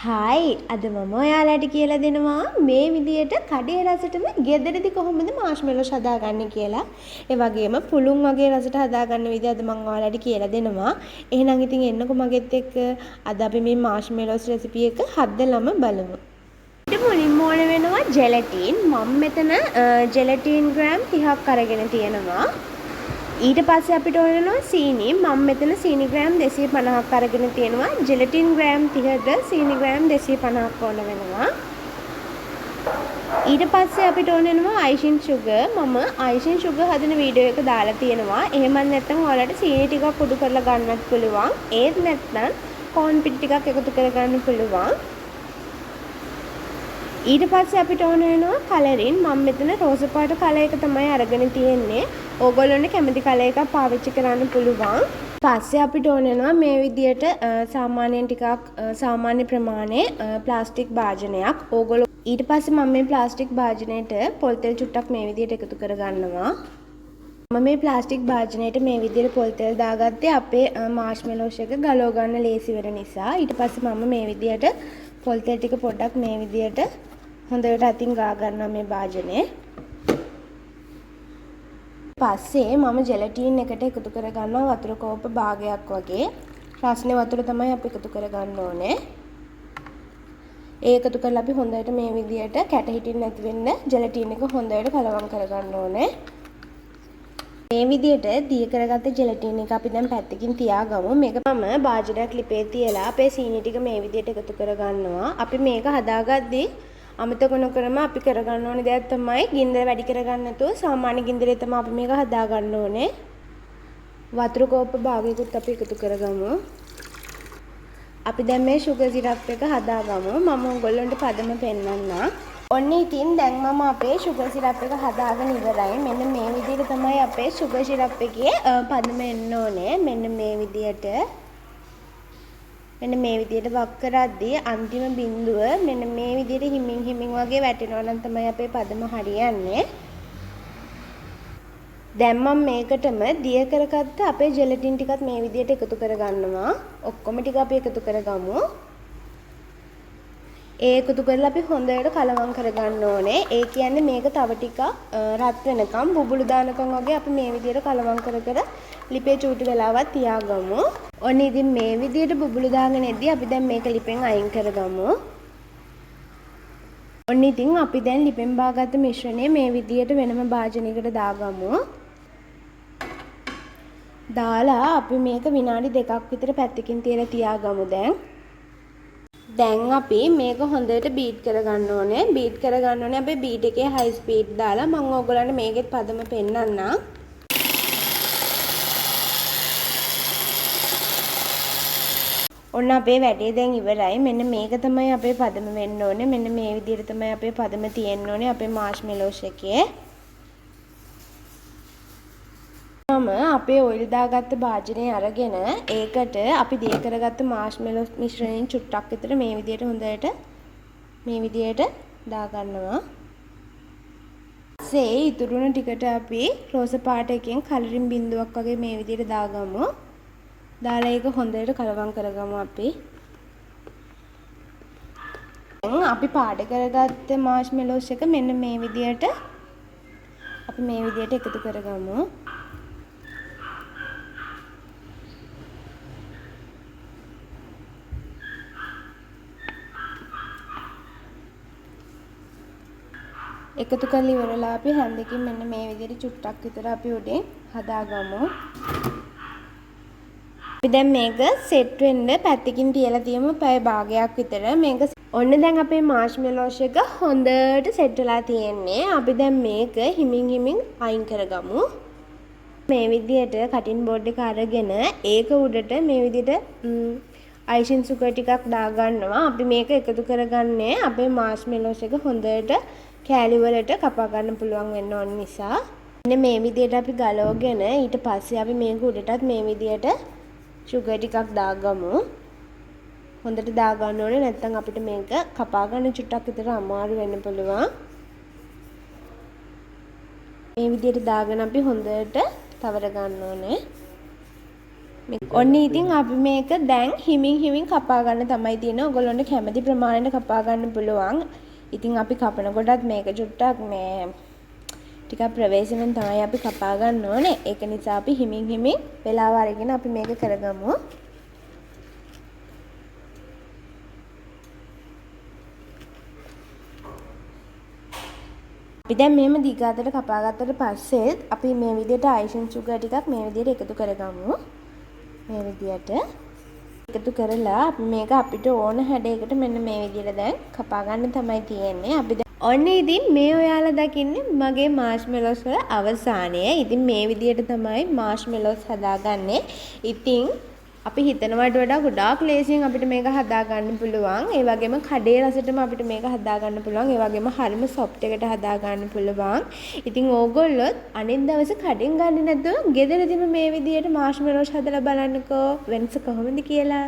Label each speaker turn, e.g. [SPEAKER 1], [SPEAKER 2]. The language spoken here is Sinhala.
[SPEAKER 1] හායි අද මම ඔයාලට කියලා දෙනවා මේ විදියට කඩේ රසටම ගෙදරදී කොහොමද මාෂ්මෙලෝස් හදාගන්නේ කියලා. ඒ වගේම පුළුන් වගේ රසට හදාගන්න විදිය අද මම ඔයාලට කියලා දෙනවා. එහෙනම් ඉතින් එන්නකෝ මගෙත් එක්ක අද අපි මේ මාෂ්මෙලෝස් රෙසිපි එක හදලම බලමු. ඊට මුලින්ම ඕන වෙනවා ජෙලටින්. මම මෙතන ජෙලටින් ග්‍රෑම් 30ක් අරගෙන තියෙනවා. ඊට පස්සේ අපිට ඕන වෙනවා සීනි. මම මෙතන සීනි ග්‍රෑම් 250ක් අරගෙන තියෙනවා. ජෙලටින් ග්‍රෑම් 30ට සීනි ග්‍රෑම් 250ක් ඕන වෙනවා. ඊට පස්සේ අපිට ඕන වෙනවා අයිසින් සුගර්. මම අයිසින් සුගර් හදන වීඩියෝ එක දාලා තියෙනවා. එහෙම නැත්නම් ඔයාලට සීනි ටිකක් උඩු කරලා ගන්නත් පුළුවන්. ඒත් නැත්නම් කෝන් පිටි ටිකක් එකතු කරගන්න පුළුවන්. ඊට පස්සේ අපිට ඕන වෙනවා කලරින්. මම මෙතන රෝස පාට කලර් එක තමයි අරගෙන තියෙන්නේ. ඕගොල්ලොන්ට කැමති කලර් එකක් පාවිච්චි කරන්න පුළුවන්. පස්සේ අපිට ඕන වෙනවා මේ විදියට සාමාන්‍යයෙන් ටිකක් සාමාන්‍ය ප්‍රමාණයේ ප්ලාස්ටික් භාජනයක්. ඕගොල්ලෝ ඊට පස්සේ මම මේ ප්ලාස්ටික් භාජනයට පොල් තෙල් චුට්ටක් මේ විදියට එකතු කරගන්නවා. මම මේ ප්ලාස්ටික් භාජනයට මේ විදියට පොල් තෙල් දාගත්තේ අපේ මාෂ්මෙලෝස් එක ගලව ගන්න ලේසි වෙන නිසා. ඊට පස්සේ මම මේ විදියට පොල් තෙල් ටික පොඩ්ඩක් මේ විදියට හොඳට අතින් ගා ගන්නවා මේ භාජනේ. පස්සේ මම ජෙලටින් එකට එකතු කරගන්නවා වතුර කෝප්ප භාගයක් වගේ. රස්නේ වතුර තමයි අපි එකතු කරගන්න ඕනේ. ඒ එකතු කරලා අපි හොඳට මේ විදියට කැට හිටින්න නැති වෙන්න ජෙලටින් එක හොඳට කලවම් කරගන්න ඕනේ. මේ විදියට දිය කරගත්ත ජෙලටින් එක අපි දැන් පැත්තකින් තියාගමු. මේක මම භාජනයක් ලිපේ තියලා අපේ සීනි ටික මේ විදියට එකතු කරගන්නවා. අපි මේක හදාගද්දී අමතක නොකරම අපි කරගන්න ඕනේ දෙයක් තමයි ගින්දර වැඩි කරගන්න නැතුව සාමාන්‍ය ගින්දරේ තමයි අපි මේක හදාගන්න ඕනේ. වතුර කෝප්ප භාගයකුත් අපි එකතු කරගමු. අපි දැන් මේ සුගර් සිරප් එක හදාගමු. මම ඔයගොල්ලන්ට පදම පෙන්නන්නම්. ඔන්න ඉතින් දැන් මම අපේ සුගර් සිරප් එක හදාගෙන ඉවරයි. මෙන්න මේ විදිහට තමයි අපේ සුගර් සිරප් එකේ පදම එන්න ඕනේ. මෙන්න මේ විදිහට. මෙන්න මේ විදිහට වක් කරද්දී අන්තිම බිඳුව මෙන්න මේ විදිහට හිමින් හිමින් වගේ වැටෙනවා නම් තමයි අපේ පදම හරියන්නේ. දැන් මම මේකටම දිය කරගත්ත අපේ ජෙලටින් ටිකත් මේ විදිහට එකතු කරගන්නවා. ඔක්කොම ටික අපි එකතු කරගමු. ඒ එකතු කරලා අපි හොඳට කලවම් කරගන්න ඕනේ. ඒ කියන්නේ මේක තව ටිකක් රත් වෙනකම් බුබුලු දානකම් වගේ අපි මේ විදිහට කලවම් කර කර ලිපේ චූටි වෙලාවක් තියාගමු. ඔන්න ඉතින් මේ විදිහට බුබුලු දාගෙන ඉද්දී අපි දැන් මේක ලිපෙන් අයින් කරගමු. ඔන්න ඉතින් අපි දැන් ලිපෙන් බාගත්ත මිශ්‍රණය මේ විදිහට වෙනම භාජනයකට දාගමු. දාලා අපි මේක විනාඩි 2ක් විතර පැත්තකින් තියලා තියාගමු දැන්. දැන් අපි මේක හොඳට බීට් කරගන්න ඕනේ. බීට් කරගන්න ඕනේ අපි බීට් එකේ හයි ස්පීඩ් දාලා මම ඔයගොල්ලන්ට මේකෙත් පදම පෙන්නන්නම්. ඔන්න අපේ වැඩේ දැන් ඉවරයි. මෙන්න මේක තමයි අපේ පදම වෙන්න ඕනේ. මෙන්න මේ විදිහට තමයි අපේ පදම තියෙන්න ඕනේ අපේ මාෂ්මෙලෝස් එකේ. මම අපේ ඔයිල් දාගත්ත භාජනය අරගෙන ඒකට අපි දිය කරගත්ත මාෂ්මෙලෝස් මිශ්‍රණයෙන් චුට්ටක් විතර මේ විදිහට හොඳට මේ විදිහට දාගන්නවා. ඊසේ ඉතුරුන ටිකට අපි රෝස පාට එකෙන් කලරින් බිඳුවක් වගේ මේ විදිහට දාගමු. දාලා ඒක හොඳට කලවම් කරගමු අපි. දැන් අපි පාට කරගත්ත මාෂ්මෙලෝස් එක මෙන්න මේ විදිහට අපි මේ විදිහට එකතු කරගමු. එකතු කරලා ඉවරලා අපි හැන්දකින් මෙන්න මේ විදිහට චුට්ටක් විතර අපි උඩින් හදාගමු. අපි දැන් මේක සෙට් වෙන්න පැත්තකින් තියලා තියමු පැය භාගයක් විතර. මේක ඔන්න දැන් අපේ මාෂ්මෙලෝස් එක හොඳට සෙට් වෙලා තියෙන්නේ. අපි දැන් මේක හිමින් හිමින් අයින් කරගමු. මේ විදිහට කටින් බෝඩ් එක අරගෙන ඒක උඩට මේ විදිහට අයිසින් සුගර් ටිකක් දාගන්නවා. අපි මේක එකතු කරගන්නේ අපේ මාෂ්මෙලෝස් එක හොඳට කෑලි වලට කපා ගන්න පුළුවන් වෙන්න ඕන නිසා. මෙන්න මේ විදිහට අපි ගලවගෙන ඊට පස්සේ අපි මේක උඩටත් මේ විදිහට සුගර් ටිකක් දාගමු. හොඳට දාගන්න ඕනේ නැත්නම් අපිට මේක කපා ගන්න චුට්ටක් විතර අමාරු වෙන්න පුළුවන්. මේ විදිහට දාගෙන අපි හොඳට තවර ගන්න ඕනේ. ඔන්න ඉතින් අපි මේක දැන් හිමින් කපා ගන්න තමයි තියෙන්නේ. ඔයගොල්ලන්ට කැමති ප්‍රමාණයට කපා ගන්න පුළුවන්. ඉතින් අපි කපනකොටත් මේක චුට්ටක් මේ ටිකක් ප්‍රවේශමෙන් තමයි අපි කපා ගන්න ඕනේ. ඒක නිසා අපි හිමින් වෙලාව අරගෙන අපි මේක කරගමු. අපි දැන් මෙහෙම දිග අතට කපා ගත්තට පස්සේ අපි මේ විදිහට අයිසින් සුගර් ටිකක් මේ විදිහට එකතු කරගමු. මේ විදිහට එකතු කරලා අපි මේක අපිට ඕන හැඩයකට මෙන්න මේ විදිහට දැන් කපා ගන්න තමයි තියෙන්නේ. අපි ඔන්න ඉතින් මේ ඔයාලා දකින්නේ මගේ මාෂ්මෙලොස් වල අවසානය. ඉතින් මේ විදිහට තමයි මාෂ්මෙලොස් හදාගන්නේ. ඉතින් අපි හිතනවට වඩා ගොඩාක් ලේසියෙන් අපිට මේක හදා ගන්න පුළුවන්. ඒ වගේම කඩේ රසටම අපිට මේක හදා ගන්න පුළුවන්. ඒ වගේම හරිම සොෆ්ට් එකට හදා ගන්න පුළුවන්. ඉතින් ඕගොල්ලොත් අනිත් දවසේ කඩෙන් ගන්නේ නැතුව ගෙදරදීම මේ විදිහට මාෂ්මෙලොස් හදලා බලන්නකෝ වෙනස කොහොමද කියලා.